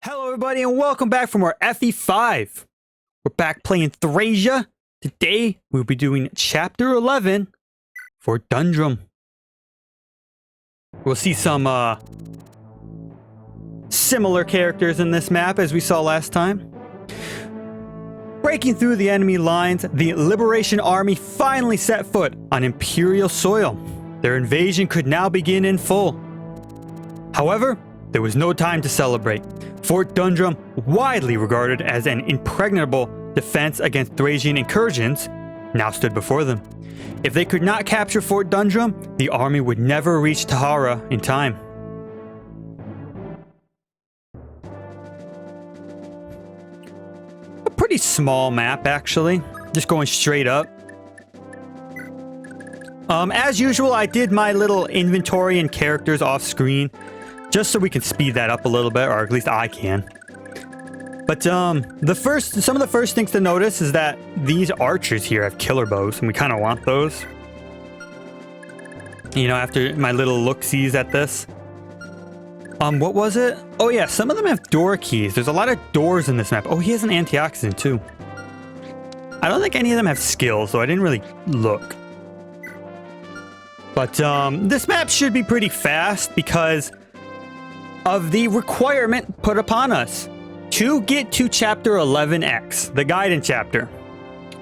Hello everybody and welcome back from our FE5. We're back playing Thracia. Today we'll be doing chapter 11 for Dundrum. We'll see some similar characters in this map as we saw last time. Breaking through the enemy lines, the Liberation Army finally set foot on Imperial soil. Their invasion could now begin in full. However, there was no time to celebrate. Fort Dundrum, widely regarded as an impregnable defense against Thracian incursions, now stood before them. If they could not capture Fort Dundrum, the army would never reach Thracia in time. A pretty small map, actually. Just going straight up. As usual, I did my little inventory and characters off screen, just so we can speed that up a little bit, or at least I can. But some of the first things to notice is that these archers here have killer bows, and we kind of want those. You know, after my little look-sees at this. What was it? Oh yeah, some of them have door keys. There's a lot of doors in this map. Oh, he has an antioxidant too. I don't think any of them have skills, so I didn't really look. But this map should be pretty fast because of the requirement put upon us to get to chapter 11X, the guidance chapter.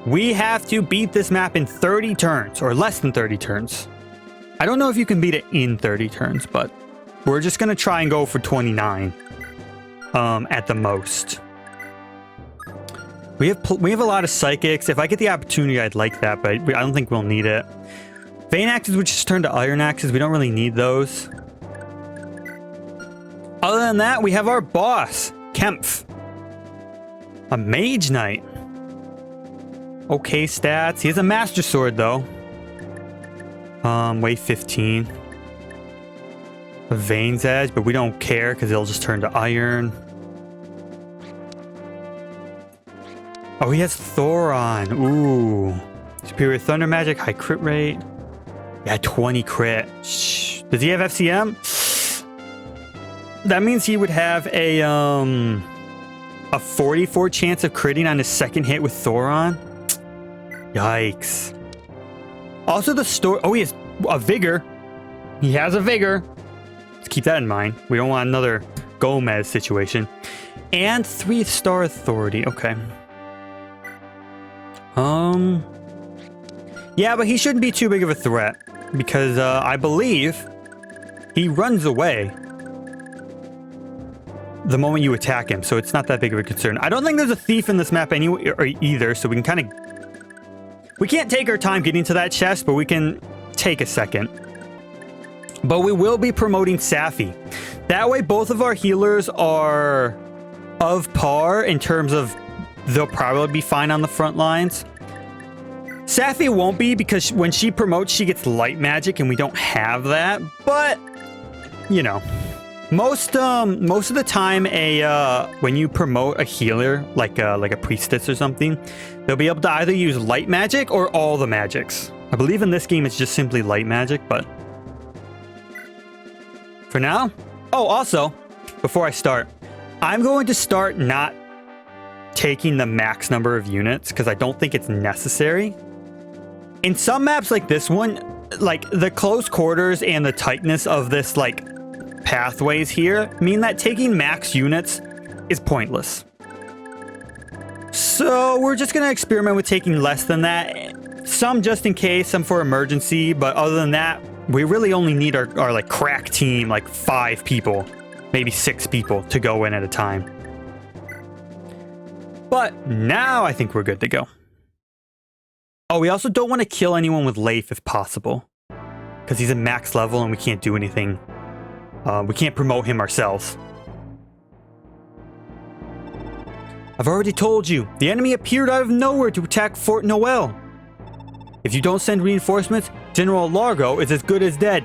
We have to beat this map in 30 turns or less than 30 turns. I don't know if you can beat it in 30 turns, but we're just gonna try and go for 29 at the most. We have a lot of psychics. If I get the opportunity, I'd like that, but I don't think we'll need it. Vein axes would just turn to iron axes. We don't really need those. Other than that, we have our boss, Kempf. A mage knight. Okay stats. He has a master sword though. Weight 15. A Veins Edge, but we don't care because it'll just turn to iron. Oh, he has Thoron. Ooh. Superior thunder magic, high crit rate. Yeah, 20 crit. Shh. Does he have FCM? That means he would have a 44 chance of critting on his second hit with Thoron. Yikes. Also the story. Oh, he has a vigor. He has a vigor. Let's keep that in mind. We don't want another Gomez situation. And 3-star authority. Okay. Yeah, but he shouldn't be too big of a threat because I believe he runs away the moment you attack him, so it's not that big of a concern. I don't think there's a thief in this map either, so we can we can't take our time getting to that chest, but we can take a second. But we will be promoting Safi. That way both of our healers are of par in terms of they'll probably be fine on the front lines. Safi won't be because when she promotes, she gets light magic and we don't have that, but you know. Most of the time, when you promote a healer, like a priestess or something, they'll be able to either use light magic or all the magics. I believe in this game it's just simply light magic, but for now. Oh, also, before I start, I'm going to start not taking the max number of units because I don't think it's necessary. In some maps like this one, like the close quarters and the tightness of this like pathways here mean that taking max units is pointless. So we're just gonna experiment with taking less than that. Some just in case, some for emergency, but other than that, we really only need our like crack team, like 5 people, maybe 6 people to go in at a time. But now I think we're good to go. Oh, we also don't want to kill anyone with Leif if possible, because he's a max level and we can't do anything. We can't promote him ourselves. I've already told you, the enemy appeared out of nowhere to attack Fort Noel. If you don't send reinforcements, General Largo is as good as dead.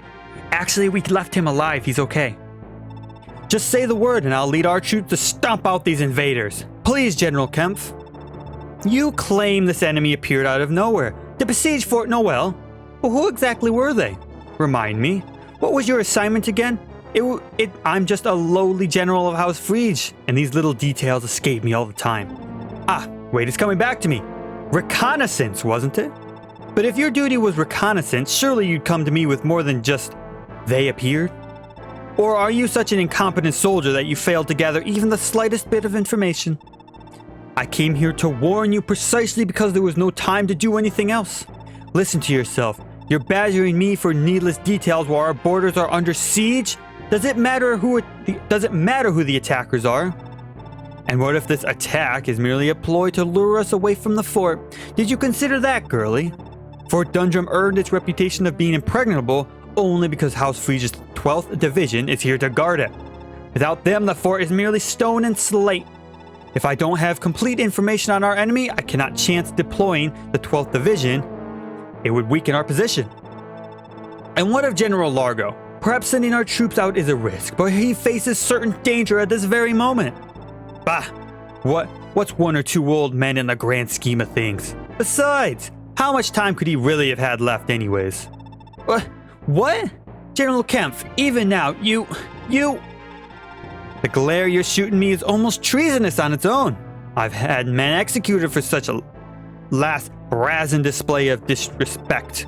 Actually, we left him alive. He's okay. Just say the word and I'll lead our troops to stomp out these invaders. Please, General Kempf. You claim this enemy appeared out of nowhere to besiege Fort Noel. Well, who exactly were they? Remind me. What was your assignment again? I'm just a lowly general of House Frege, and these little details escape me all the time. Ah, wait, it's coming back to me. Reconnaissance, wasn't it? But if your duty was reconnaissance, surely you'd come to me with more than just, they appeared? Or are you such an incompetent soldier that you failed to gather even the slightest bit of information? I came here to warn you precisely because there was no time to do anything else. Listen to yourself. You're badgering me for needless details while our borders are under siege? Does it matter who the attackers are? And what if this attack is merely a ploy to lure us away from the fort? Did you consider that, girlie? Fort Dundrum earned its reputation of being impregnable only because House Frege's 12th Division is here to guard it. Without them, the fort is merely stone and slate. If I don't have complete information on our enemy, I cannot chance deploying the 12th Division. It would weaken our position. And what of General Largo? Perhaps sending our troops out is a risk, but he faces certain danger at this very moment. Bah! What's one or two old men in the grand scheme of things? Besides, how much time could he really have had left anyways? What? General Kempf, even now, you... The glare you're shooting me is almost treasonous on its own. I've had men executed for such a last brazen display of disrespect.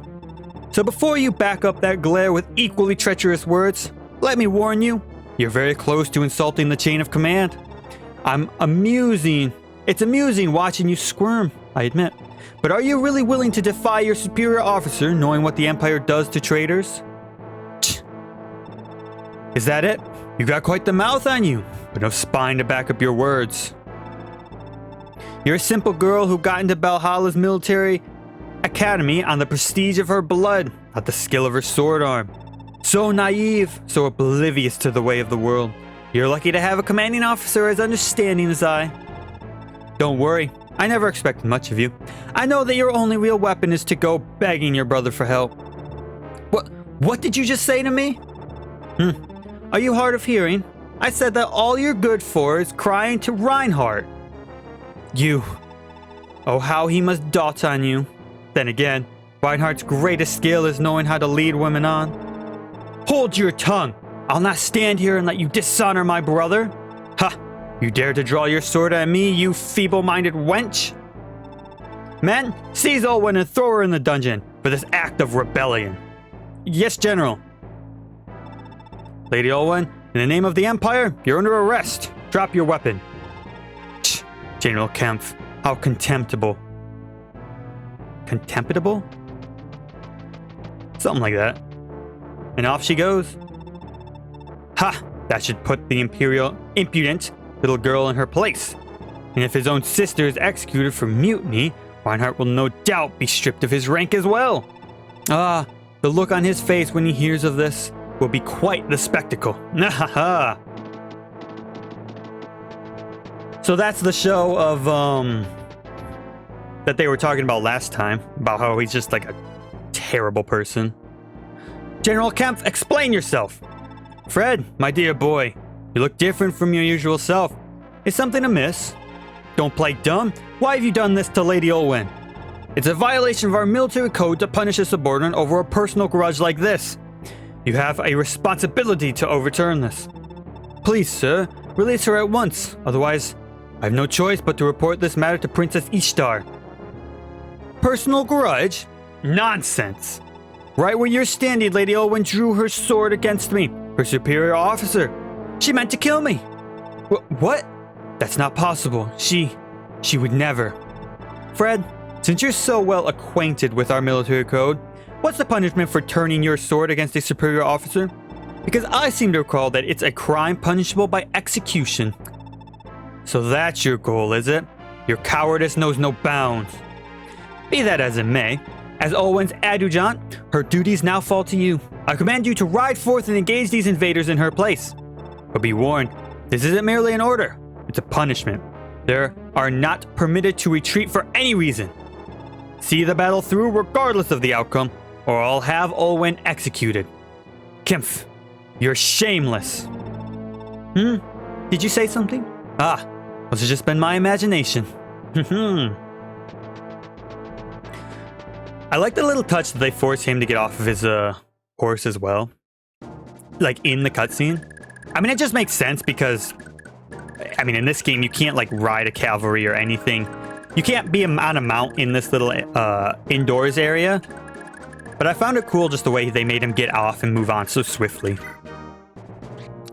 So before you back up that glare with equally treacherous words, let me warn you, you're very close to insulting the chain of command. It's amusing watching you squirm, I admit. But are you really willing to defy your superior officer, knowing what the Empire does to traitors? Is that it? You got quite the mouth on you, but no spine to back up your words. You're a simple girl who got into Valhalla's military academy on the prestige of her blood, not the skill of her sword arm. So naive, so oblivious to the way of the world. You're lucky to have a commanding officer as understanding as I. Don't worry, I never expected much of you. I know that your only real weapon is to go begging your brother for help. What did you just say to me? Are you hard of hearing? I said that all you're good for is crying to Reinhardt. You. Oh, how he must dote on you. Then again, Reinhardt's greatest skill is knowing how to lead women on. Hold your tongue! I'll not stand here and let you dishonor my brother. Ha! You dare to draw your sword at me, you feeble-minded wench? Men, seize Olwen and throw her in the dungeon for this act of rebellion. Yes, General. Lady Olwen, in the name of the Empire, you're under arrest. Drop your weapon. General Kempf, how contemptible. Contemptible? Something like that. And off she goes. Ha! That should put the impudent little girl in her place. And if his own sister is executed for mutiny, Reinhardt will no doubt be stripped of his rank as well. Ah, the look on his face when he hears of this will be quite the spectacle. Nahaha! So that's the show of, that they were talking about last time, about how he's just like a terrible person. General Kempf, explain yourself! Fred, my dear boy, you look different from your usual self. Is something amiss? Don't play dumb. Why have you done this to Lady Olwen? It's a violation of our military code to punish a subordinate over a personal grudge like this. You have a responsibility to overturn this. Please, sir, release her at once. Otherwise, I have no choice but to report this matter to Princess Ishtar. Personal grudge? Nonsense! Right where you're standing, Lady Olwen drew her sword against me, her superior officer. She meant to kill me. What? That's not possible. She would never. Fred, since you're so well acquainted with our military code, what's the punishment for turning your sword against a superior officer? Because I seem to recall that it's a crime punishable by execution. So that's your goal, is it? Your cowardice knows no bounds. Be that as it may, as Olwen's adjutant, her duties now fall to you. I command you to ride forth and engage these invaders in her place. But be warned, this isn't merely an order, it's a punishment. They are not permitted to retreat for any reason. See the battle through regardless of the outcome, or I'll have Olwen executed. Kempf, you're shameless. Did you say something? Ah, must have just been my imagination. I like the little touch that they force him to get off of his horse as well. like in the cutscene. I mean, it just makes sense because, I mean, in this game, you can't like ride a cavalry or anything. You can't be on a mount in this little indoors area. But I found it cool just the way they made him get off and move on so swiftly.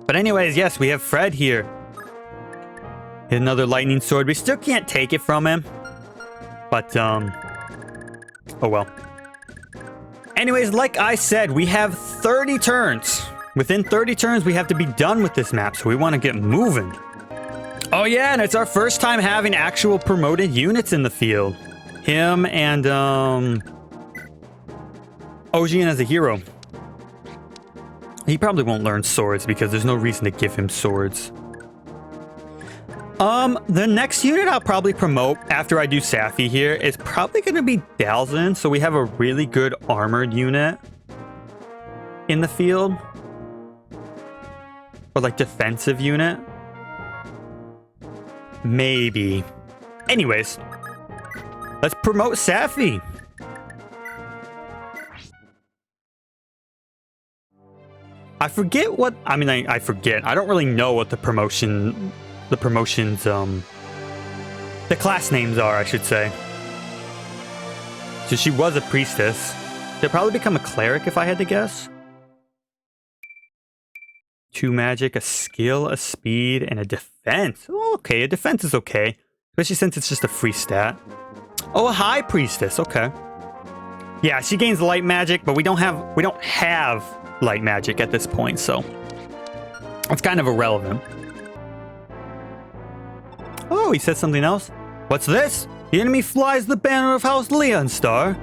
But anyways, yes, we have Fred here. Another lightning sword. We still can't take it from him. But, oh well. Anyways, like I said, we have 30 turns. Within 30 turns, we have to be done with this map, so we want to get moving. Oh yeah, and it's our first time having actual promoted units in the field. Him and, Ojian as a hero. He probably won't learn swords because there's no reason to give him swords. The next unit I'll probably promote after I do Safi here is probably going to be Dalzin, so we have a really good armored unit in the field. Or like defensive unit. Maybe. Anyways, let's promote Safi. I forget what, I mean, I forget. I don't really know what the promotions, the class names are, I should say. So she was a priestess. She'll probably become a cleric if I had to guess. 2 magic, a skill, a speed, and a defense. Oh, okay, a defense is okay. Especially since it's just a free stat. Oh, a high priestess, okay. Yeah, she gains light magic, but we don't have light magic at this point, so it's kind of irrelevant. Oh, he said something else. What's this? The enemy flies the banner of House Leonstar.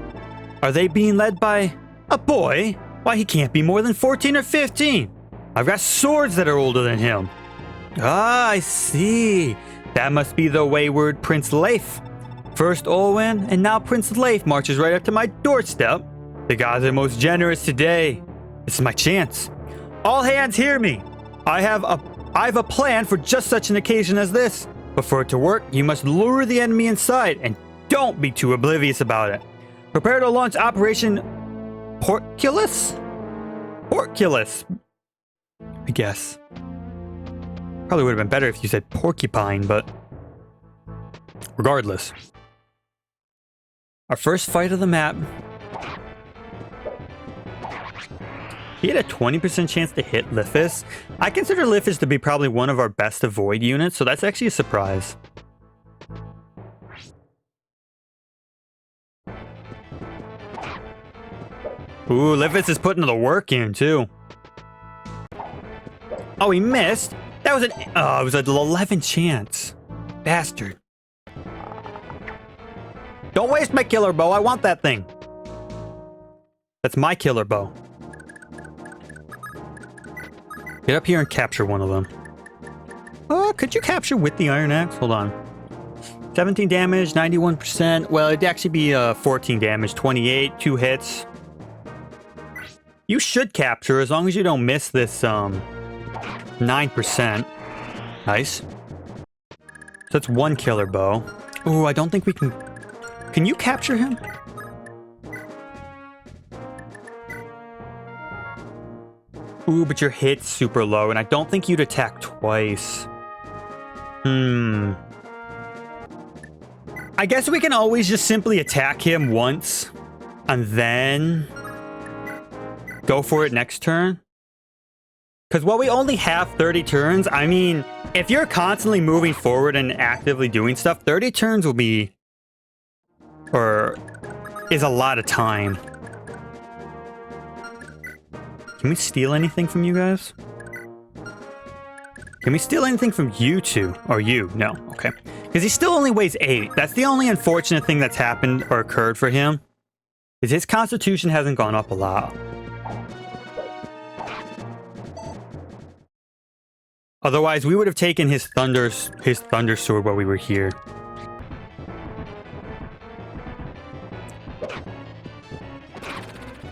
Are they being led by a boy? Why, he can't be more than 14 or 15. I've got swords that are older than him. Ah, I see. That must be the wayward Prince Leif. First Olwen, and now Prince Leif marches right up to my doorstep. The gods are most generous today. This is my chance. All hands hear me. I have a plan for just such an occasion as this. But for it to work, you must lure the enemy inside, and don't be too oblivious about it. Prepare to launch Operation Porculus? Porculus, I guess. Probably would have been better if you said porcupine, but regardless. Our first fight of the map. He had a 20% chance to hit Lithis. I consider Lithis to be probably one of our best avoid units, so that's actually a surprise. Ooh, Lithis is putting the work in, too. Oh, he missed? That was it was an 11 chance. Bastard. Don't waste my killer bow, I want that thing. That's my killer bow. Get up here and capture one of them. Oh, could you capture with the Iron Axe? Hold on. 17 damage, 91%. Well, it'd actually be 14 damage, 28, 2 hits. You should capture as long as you don't miss this 9%. Nice. So that's one killer bow. Ooh, I don't think we can... Can you capture him? Ooh, but your hit's super low, and I don't think you'd attack twice. I guess we can always just simply attack him once, and then go for it next turn. Because while we only have 30 turns, I mean, if you're constantly moving forward and actively doing stuff, 30 turns will be... or is a lot of time. Can we steal anything from you guys? Can we steal anything from you two? Or you? No. Okay. Because he still only weighs 8. That's the only unfortunate thing that's happened or occurred for him. Is his constitution hasn't gone up a lot. Otherwise, we would have taken his thunder sword while we were here.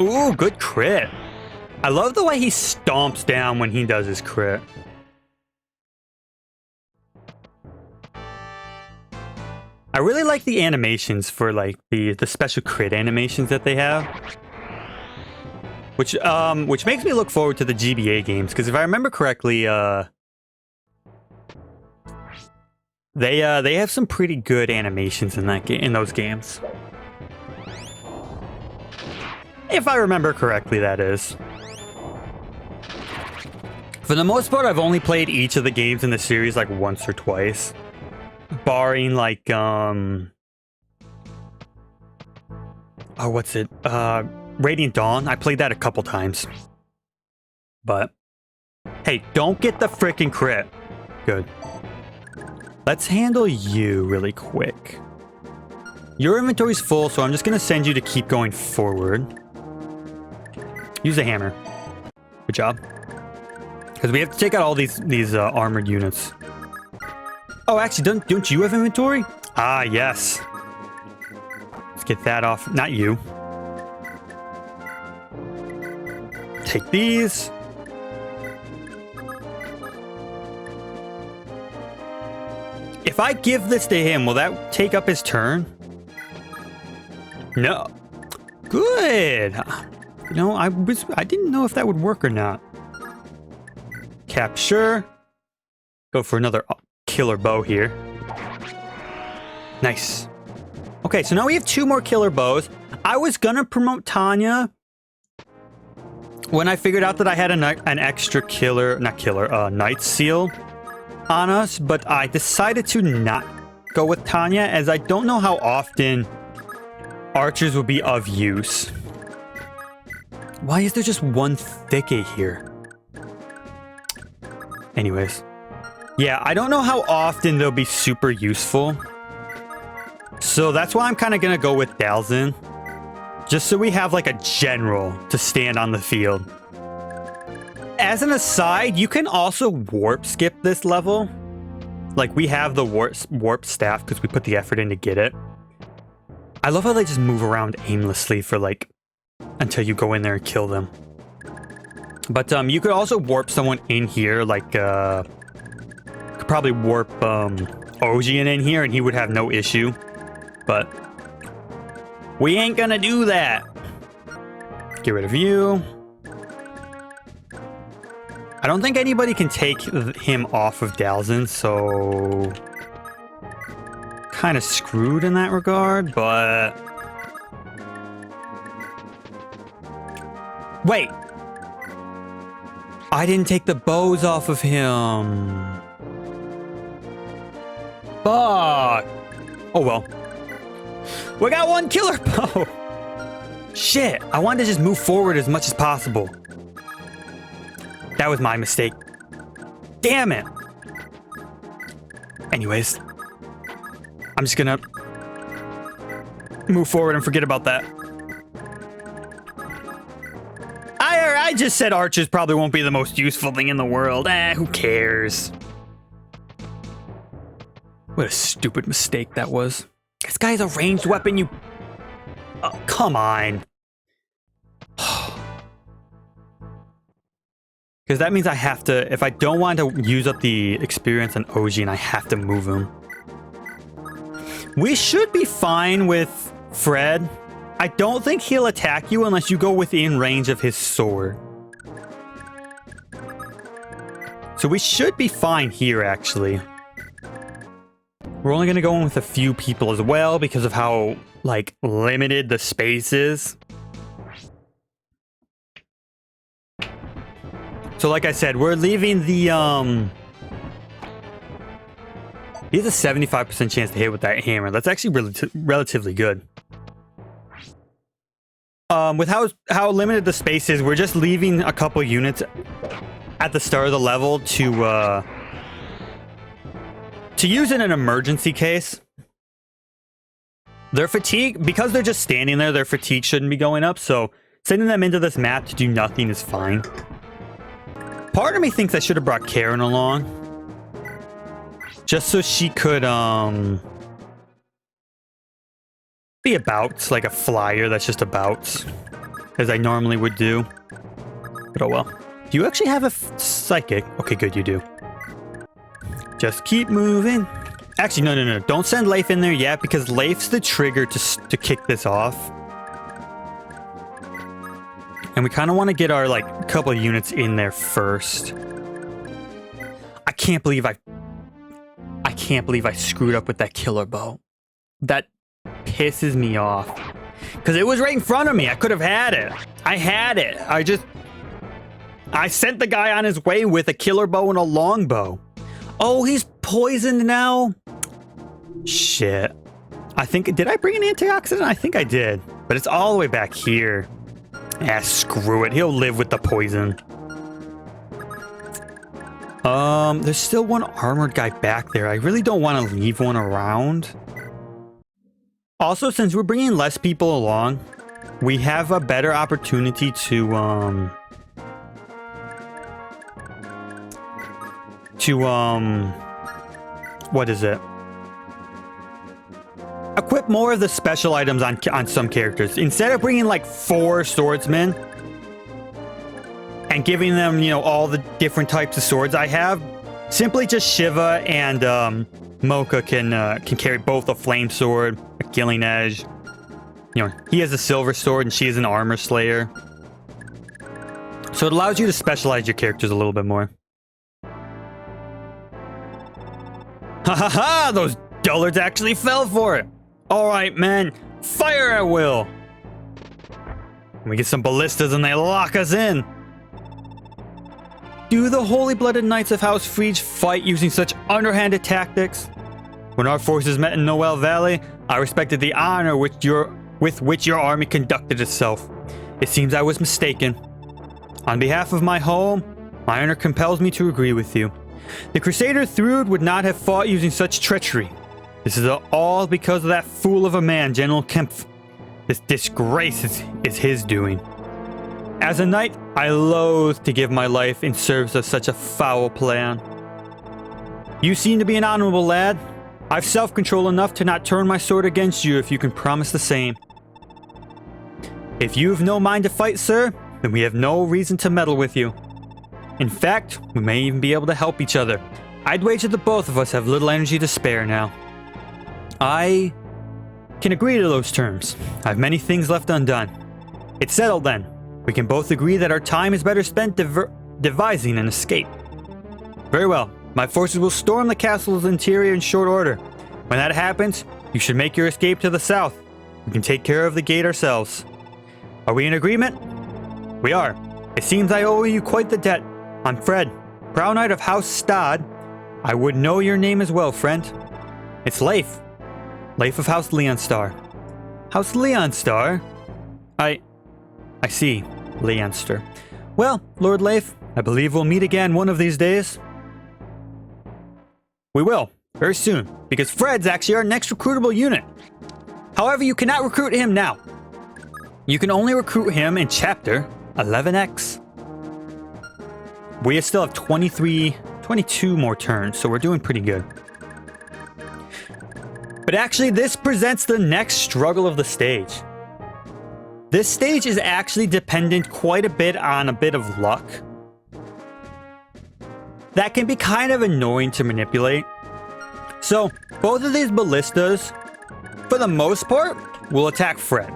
Ooh, good crit. I love the way he stomps down when he does his crit. I really like the animations for like the special crit animations that they have. which makes me look forward to the GBA games, because if I remember correctly, they have some pretty good animations in those games. If I remember correctly, that is. For the most part, I've only played each of the games in the series like once or twice, barring like oh, what's it? Radiant Dawn. I played that a couple times. But hey, don't get the frickin' crit. Good. Let's handle you really quick. Your inventory's full, so I'm just gonna send you to keep going forward. Use a hammer. Good job. Because we have to take out all these armored units. Oh, actually, don't you have inventory? Ah, yes. Let's get that off. Not you. Take these. If I give this to him, will that take up his turn? No. Good. You know, I didn't know if that would work or not. Capture. Go for another killer bow here. Nice. Okay, so now we have 2 more killer bows. I was gonna promote Tanya when I figured out that I had an extra Knight Seal on us, but I decided to not go with Tanya, as I don't know how often archers will be of use. Why is there just one thicket here? Anyways. Yeah, I don't know how often they'll be super useful. So that's why I'm kind of going to go with Dalzin. Just so we have like a general to stand on the field. As an aside, you can also warp skip this level. Like, we have the warp staff because we put the effort in to get it. I love how they just move around aimlessly for like until you go in there and kill them. But you could also warp someone in here, like could probably warp Ogian in here and he would have no issue. But we ain't gonna do that. Get rid of you. I don't think anybody can take him off of Dalzin, so kind of screwed in that regard, but wait. I didn't take the bows off of him. Fuck. Oh well. We got 1 killer bow. Shit. I wanted to just move forward as much as possible. That was my mistake. Damn it. Anyways. I'm just gonna move forward and forget about that. I just said archers probably won't be the most useful thing in the world. Who cares? What a stupid mistake that was. This guy has a ranged weapon, you... Oh, come on. Because that means I have to... If I don't want to use up the experience on Ogian, I have to move him. We should be fine with Fred. I don't think he'll attack you unless you go within range of his sword. So we should be fine here, actually. We're only going to go in with a few people as well because of how, like, limited the space is. So like I said, we're leaving the, he has a 75% chance to hit with that hammer. That's actually relatively good. With how limited the space is, we're just leaving a couple units at the start of the level to use in an emergency case. Their fatigue, because they're just standing there, their fatigue shouldn't be going up, so sending them into this map to do nothing is fine. Part of me thinks I should have brought Karen along. Just so she could, be about, like a flyer that's just about, as I normally would do. But oh well. Do you actually have a psychic? Okay, good, you do. Just keep moving. Actually, no. Don't send Leif in there yet, because Leif's the trigger to kick this off. And we kind of want to get our, like, couple of units in there first. I can't believe I screwed up with that killer bow. That pisses me off. Because it was right in front of me. I could have had it. I had it. I sent the guy on his way with a killer bow and a longbow. Oh, he's poisoned now? Shit. Did I bring an antioxidant? I think I did. But it's all the way back here. Ah, screw it. He'll live with the poison. There's still one armored guy back there. I really don't want to leave one around. Also, since we're bringing less people along, we have a better opportunity to, what is it? Equip more of the special items on some characters. Instead of bringing like 4 swordsmen and giving them, you know, all the different types of swords I have, simply just Shiva and Mocha can carry both a flame sword, a killing edge. You know, he has a silver sword and she is an armor slayer. So it allows you to specialize your characters a little bit more. Ha ha ha! Those dullards actually fell for it! Alright, men, fire at will! We get some ballistas and they lock us in! Do the holy-blooded knights of House Frege fight using such underhanded tactics? When our forces met in Noel Valley, I respected the honor with which your army conducted itself. It seems I was mistaken. On behalf of my home, my honor compels me to agree with you. The Crusader Thrud would not have fought using such treachery. This is all because of that fool of a man, General Kempf. This disgrace is his doing. As a knight, I loathe to give my life in service of such a foul plan. You seem to be an honorable lad. I've self-control enough to not turn my sword against you if you can promise the same. If you've no mind to fight, sir, then we have no reason to meddle with you. In fact, we may even be able to help each other. I'd wager the both of us have little energy to spare now. I can agree to those terms. I have many things left undone. It's settled then. We can both agree that our time is better spent devising an escape. Very well. My forces will storm the castle's interior in short order. When that happens, you should make your escape to the south. We can take care of the gate ourselves. Are we in agreement? We are. It seems I owe you quite the debt. I'm Fred, Proud Knight of House Stad. I would know your name as well, friend. It's Leif. Leif of House Leonstar. House Leonstar? I see. Leonster. Well, Lord Leif, I believe we'll meet again one of these days. We will, very soon, because Fred's actually our next recruitable unit. However, you cannot recruit him now. You can only recruit him in Chapter 11X. We still have 22 more turns, so we're doing pretty good. But actually, this presents the next struggle of the stage. This stage is actually dependent quite a bit on a bit of luck. That can be kind of annoying to manipulate. So, both of these ballistas, for the most part, will attack Fred.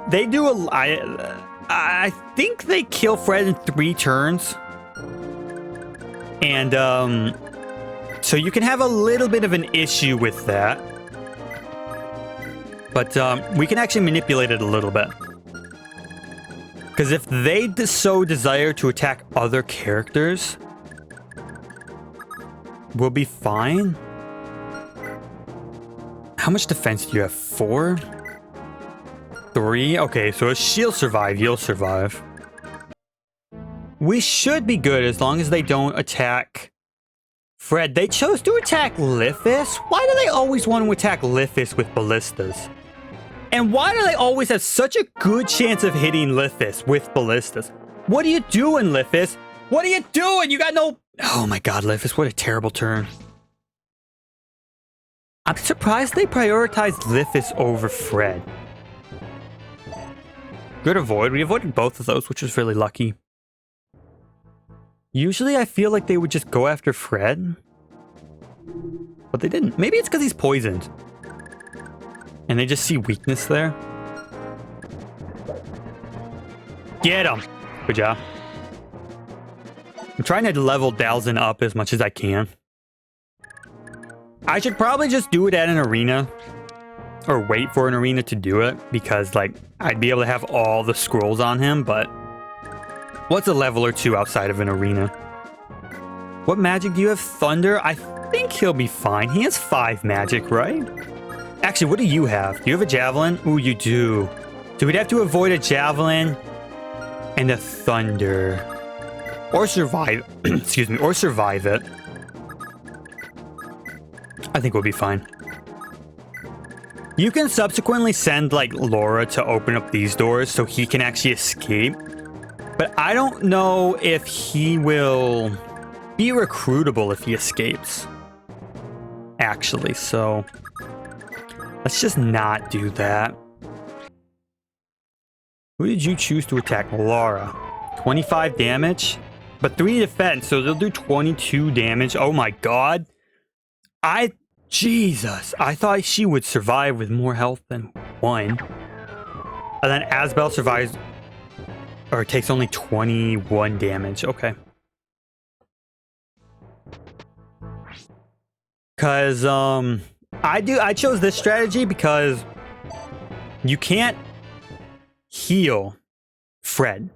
They do I think they kill Fred in 3 turns. And, so you can have a little bit of an issue with that. But, we can actually manipulate it a little bit. Because if they so desire to attack other characters, we'll be fine. How much defense do you have? 4? 3? Okay, so she'll survive, you'll survive. We should be good as long as they don't attack Fred. They chose to attack Lithis? Why do they always want to attack Lithis with ballistas? And why do they always have such a good chance of hitting Lithis with ballistas? What are you doing, Lithis? What are you doing? You got no... Oh my god, Lithis, what a terrible turn. I'm surprised they prioritized Lithis over Fred. Good avoid. We avoided both of those, which was really lucky. Usually I feel like they would just go after Fred. But they didn't. Maybe it's because he's poisoned. And they just see weakness there. Get him. Good job. I'm trying to level Dalzin up as much as I can. I should probably just do it at an arena. Or wait for an arena to do it. Because, like, I'd be able to have all the scrolls on him. But what's a level or two outside of an arena? What magic do you have? Thunder? I think he'll be fine. He has 5 magic, right? Actually, what do you have? Do you have a javelin? Ooh, you do. So we'd have to avoid a javelin and a thunder. Or survive. Excuse me. Or survive it. I think we'll be fine. You can subsequently send, like, Laura to open up these doors so he can actually escape. But I don't know if he will be recruitable if he escapes. Actually, so let's just not do that. Who did you choose to attack? Laura. 25 damage, but 3 defense, so they'll do 22 damage. Oh my god. Jesus, I thought she would survive with more health than 1. And then Asbel survives, or takes only 21 damage. Okay. Because, I chose this strategy because you can't heal Fred.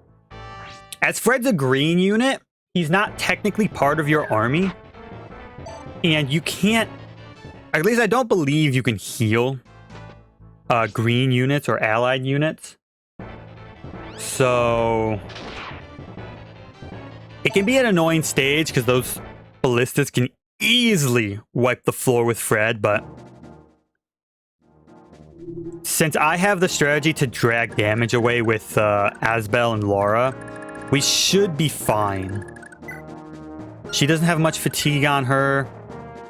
As Fred's a green unit, he's not technically part of your army. And you can't, at least I don't believe you can heal green units or allied units. So it can be an annoying stage because those ballistas can easily wipe the floor with Fred, but since I have the strategy to drag damage away with Asbel and Laura, we should be fine. She doesn't have much fatigue on her.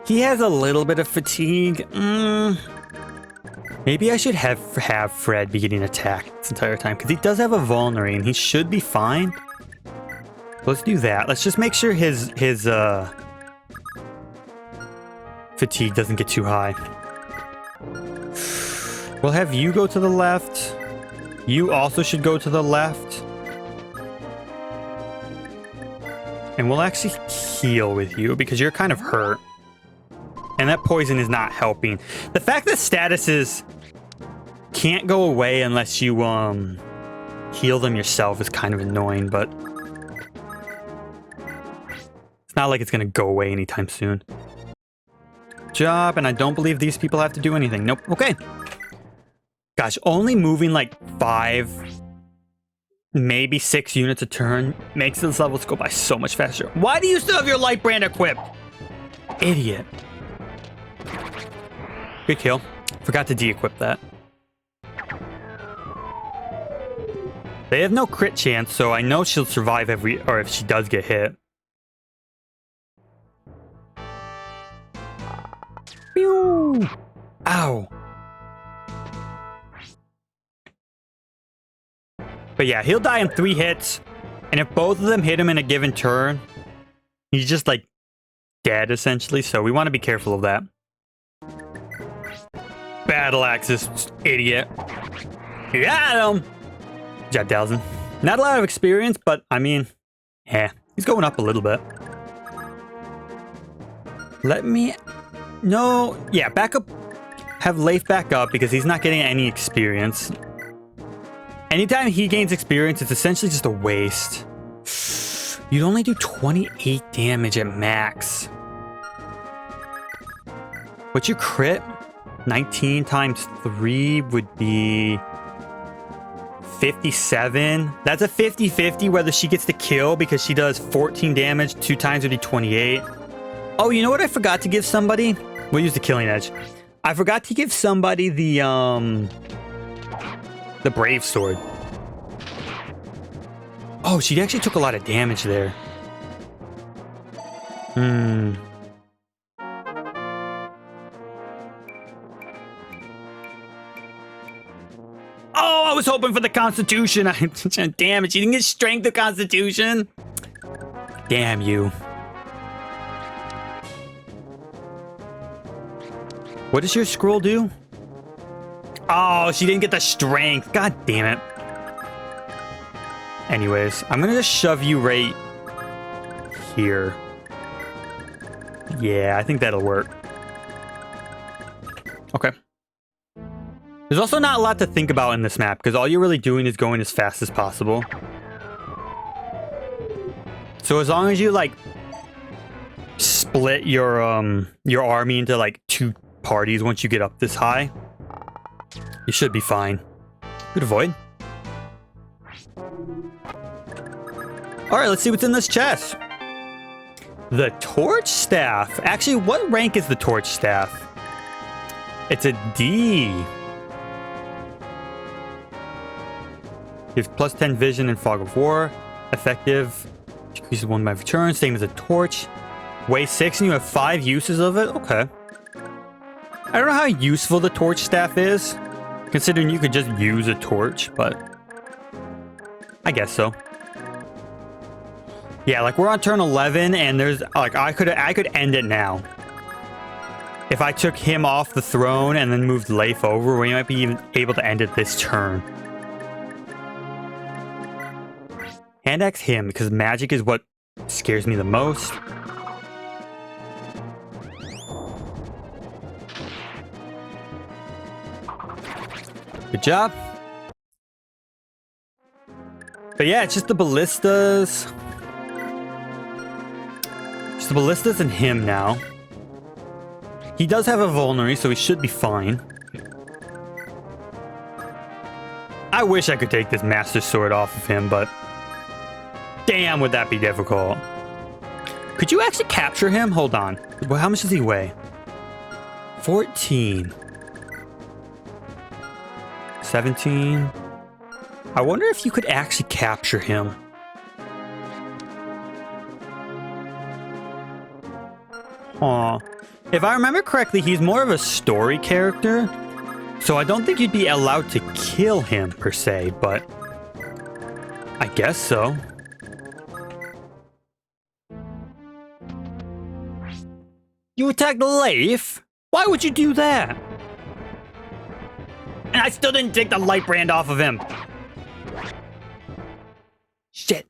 He has a little bit of fatigue. Maybe I should have Fred be getting attacked this entire time, because he does have a vulnerary and he should be fine. Let's do that. Let's just make sure his fatigue doesn't get too high. We'll have you go to the left. You also should go to the left. And we'll actually heal with you because you're kind of hurt. And that poison is not helping. The fact that statuses can't go away unless you heal them yourself is kind of annoying, but it's not like it's gonna go away anytime soon. Job, and I don't believe these people have to do anything. Nope. Okay. Gosh, only moving like 5, maybe 6 units a turn makes this level go by so much faster. Why do you still have your light brand equipped? Idiot. Good kill. Forgot to de-equip that. They have no crit chance, so I know she'll survive or if she does get hit. Pew! Ow. But yeah, he'll die in 3 hits. And if both of them hit him in a given turn, he's just like dead essentially. So we want to be careful of that. Battle axes, idiot. Got him. Good job, Dalzin. Not a lot of experience, but I mean, yeah, he's going up a little bit. Let me, no, yeah, back up. Have Leif back up because he's not getting any experience. Anytime he gains experience, it's essentially just a waste. You'd only do 28 damage at max. What's your crit? 19 times 3 would be 57. That's a 50-50 whether she gets the kill because she does 14 damage. 2 times would be 28. Oh, you know what I forgot to give somebody? We'll use the killing edge. I forgot to give somebody the brave sword. Oh, she actually took a lot of damage there. Oh, I was hoping for the Constitution. Damn it, she didn't get strength of Constitution. Damn you. What does your scroll do? Oh, she didn't get the strength. God damn it. Anyways, I'm gonna just shove you right here. Yeah, I think that'll work. Okay. There's also not a lot to think about in this map, because all you're really doing is going as fast as possible. So as long as you, like, split your army into, like, 2 parties once you get up this high, you should be fine. Good avoid. Alright, let's see what's in this chest. The Torch Staff. Actually, what rank is the Torch Staff? It's a D. Gives plus 10 vision and Fog of War. Effective. Decreases 1 by return. Same as a torch. Weighs 6 and you have 5 uses of it? Okay. I don't know how useful the Torch Staff is, considering you could just use a torch, but I guess so. Yeah, like we're on turn 11 and there's like I could end it now. If I took him off the throne and then moved Leif over, we might be even able to end it this turn. Hand axe him, because magic is what scares me the most. Good job. But yeah, it's just the ballistas. Just the ballistas and him now. He does have a vulnerary, so he should be fine. I wish I could take this Master Sword off of him, but damn, would that be difficult. Could you actually capture him? Hold on. Well, how much does he weigh? 14. 17. I wonder if you could actually capture him. Aw. If I remember correctly, he's more of a story character, so I don't think you'd be allowed to kill him per se, but I guess so. You attacked Leif? Why would you do that? And I still didn't take the light brand off of him. Shit.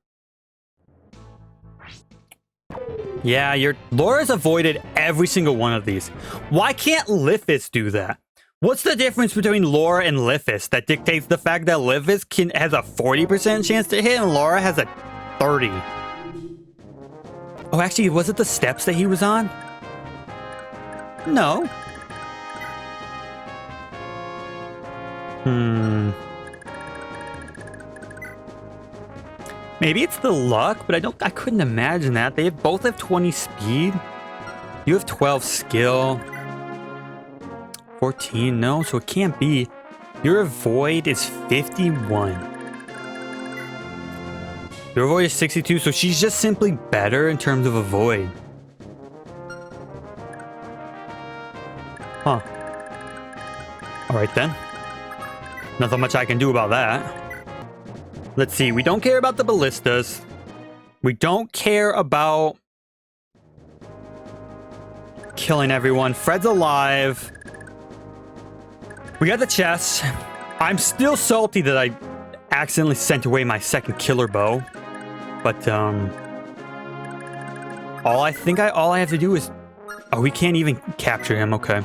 Yeah, Laura's avoided every single one of these. Why can't Lifis do that? What's the difference between Laura and Lifis that dictates the fact that Lifis has a 40% chance to hit and Laura has a 30? Oh, actually, was it the steps that he was on? No. Maybe it's the luck, but I couldn't imagine that. They both have 20 speed. You have 12 skill. 14, no, so it can't be. Your avoid is 51. Your avoid is 62, so she's just simply better in terms of avoid. Huh. Alright then. Nothing much I can do about that. Let's see, we don't care about the ballistas. We don't care about killing everyone. Fred's alive. We got the chest. I'm still salty that I accidentally sent away my second killer bow. But, all I have to do is... Oh, we can't even capture him, okay.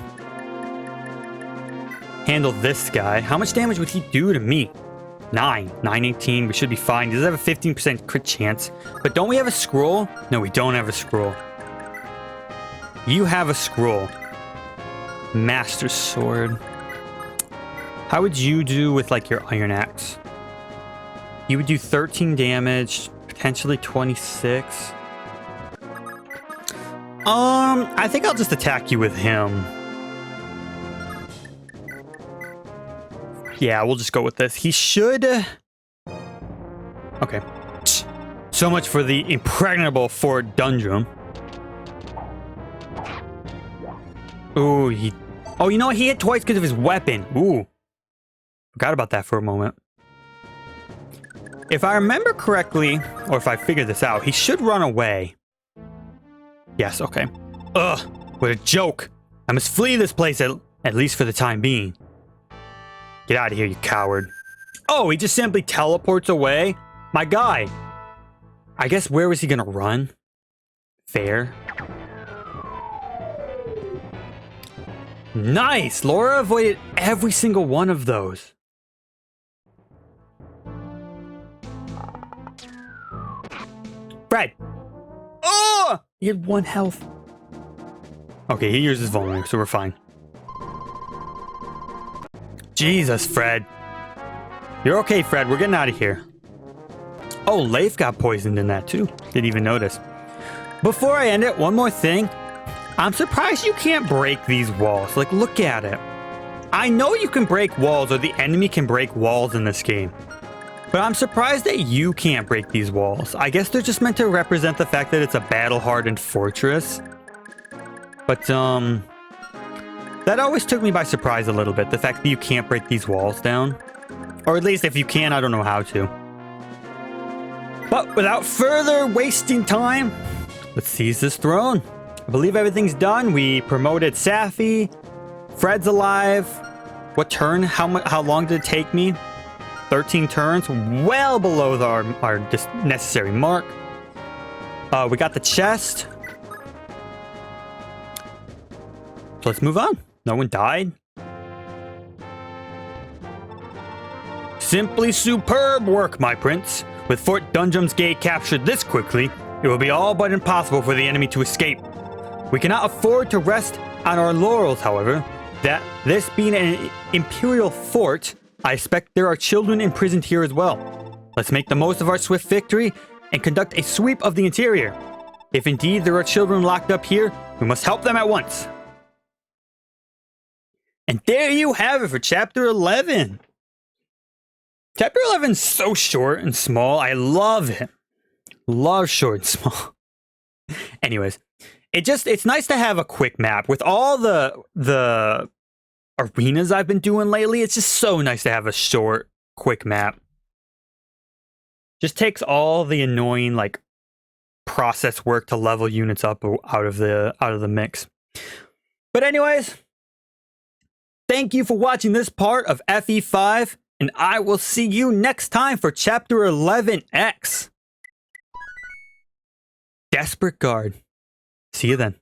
Handle this guy. How much damage would he do to me? 918, we should be fine. He does have a 15% crit chance. But don't we have a scroll? No, we don't have a scroll. You have a scroll. Master Sword. How would you do with, like, your Iron Axe? You would do 13 damage, potentially 26. I think I'll just attack you with him. Yeah, we'll just go with this. He should... Okay. So much for the impregnable Fort Dundrum. Ooh, Oh, you know what? He hit twice because of his weapon. Ooh. Forgot about that for a moment. If I remember correctly, or if I figure this out, he should run away. Yes, okay. Ugh, what a joke. I must flee this place at least for the time being. Get out of here, you coward. Oh, he just simply teleports away? My guy. I guess where was he gonna run? Fair. Nice! Laura avoided every single one of those. Fred! Oh! He had 1 health. Okay, he uses vulnerable, so we're fine. Jesus, Fred. You're okay, Fred. We're getting out of here. Oh, Leif got poisoned in that too. Didn't even notice. Before I end it, one more thing. I'm surprised you can't break these walls. Like, look at it. I know you can break walls, or the enemy can break walls in this game. But I'm surprised that you can't break these walls. I guess they're just meant to represent the fact that it's a battle-hardened fortress. But, that always took me by surprise a little bit. The fact that you can't break these walls down. Or at least if you can, I don't know how to. But without further wasting time, let's seize this throne. I believe everything's done. We promoted Safi. Fred's alive. What turn? How long did it take me? 13 turns. Well below our necessary mark. We got the chest. So let's move on. No one died. Simply superb work, my prince. With Fort Dundrum's gate captured this quickly, it will be all but impossible for the enemy to escape. We cannot afford to rest on our laurels, however. That this being an imperial fort, I expect there are children imprisoned here as well. Let's make the most of our swift victory and conduct a sweep of the interior. If indeed there are children locked up here, we must help them at once. And there you have it for Chapter 11. Chapter 11 is so short and small. I love it. Love short and small. Anyways, it's nice to have a quick map. With all the arenas I've been doing lately, it's just so nice to have a short, quick map. Just takes all the annoying like process work to level units up out of the mix. But anyways, thank you for watching this part of FE5, and I will see you next time for Chapter 11X. Desperate Guard. See you then.